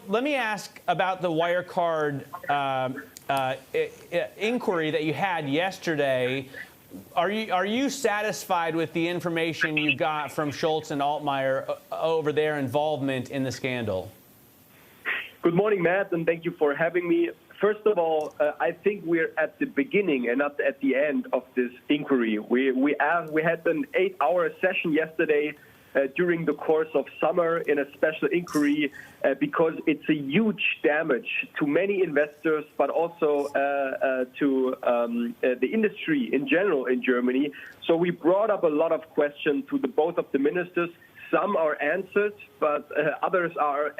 let me ask about the Wirecard inquiry that you had yesterday. Are you satisfied with the information you got from Schultz and Altmaier over their involvement in the scandal? Good morning, Matt, and thank you for having me. First of all, I think we're at the beginning and not at the end of this inquiry. We had an 8-hour session yesterday during the course of summer in a special inquiry because it's a huge damage to many investors, but also to the industry in general in Germany. So we brought up a lot of questions to both of the ministers. Some are answered, but others are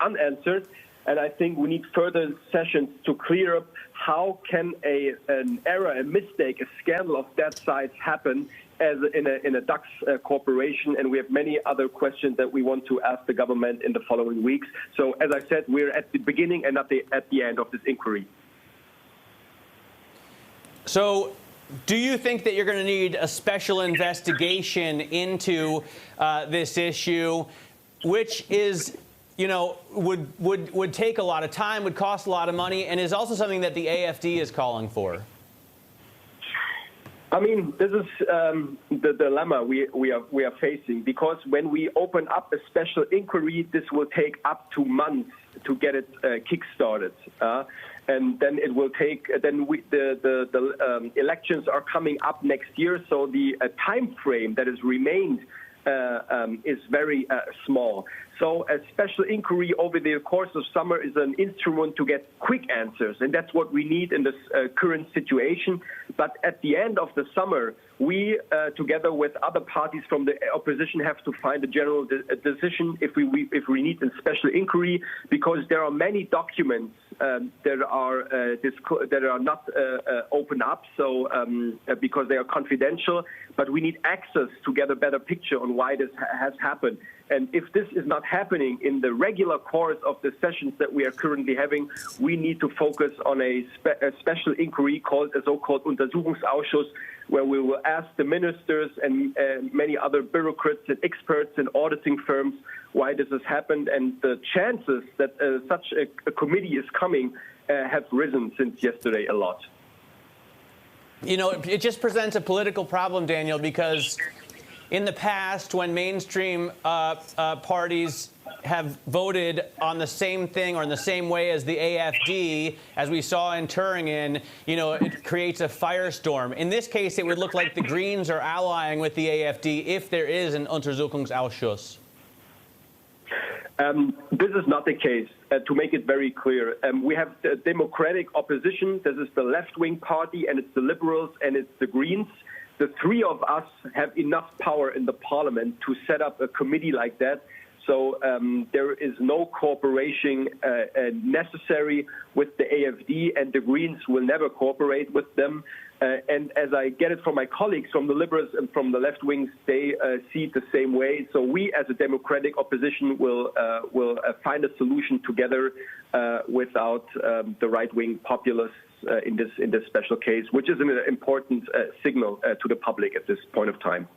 unanswered. And I think we need further sessions to clear up how can an error, a mistake, a scandal of that size happen as in a DAX corporation. And we have many other questions that we want to ask the government in the following weeks. So as I said, we're at the beginning and not at the end of this inquiry. So do you think that you're going to need a special investigation into this issue, which is, you know, would take a lot of time, would cost a lot of money, and is also something that the AfD is calling for? I mean, this is the dilemma we are facing, because when we open up a special inquiry, this will take up to months to get it kick-started. And then it will take. Then the elections are coming up next year, so the time frame that has remained is very small. So a special inquiry over the course of summer is an instrument to get quick answers, and that's what we need in this current situation. But at the end of the summer, we, together with other parties from the opposition, have to find a general decision if we need a special inquiry, because there are many documents that are not open up, so because they are confidential. But we need access to get a better picture on why this has happened. And if this is not happening in the regular course of the sessions that we are currently having, we need to focus on a special inquiry called a so-called Untersuchungsausschuss, where we will ask the ministers and many other bureaucrats and experts and auditing firms why this has happened. And the chances that such a committee is coming have risen since yesterday a lot. You know, it just presents a political problem, Danyal, because in the past, when mainstream parties have voted on the same thing or in the same way as the AfD, as we saw in Thüringen, you know, it creates a firestorm. In this case, it would look like the Greens are allying with the AfD if there is an Untersuchungsausschuss. This is not the case. To make it very clear, we have the democratic opposition. This is the left-wing party, and it's the Liberals, and it's the Greens. The three of us have enough power in the parliament to set up a committee like that. So there is no cooperation necessary with the AfD, and the Greens will never cooperate with them. And as I get it from my colleagues from the Liberals and from the left wings, they see it the same way. So we, as a democratic opposition, will find a solution together without the right-wing populists in this special case, which is an important signal to the public at this point of time.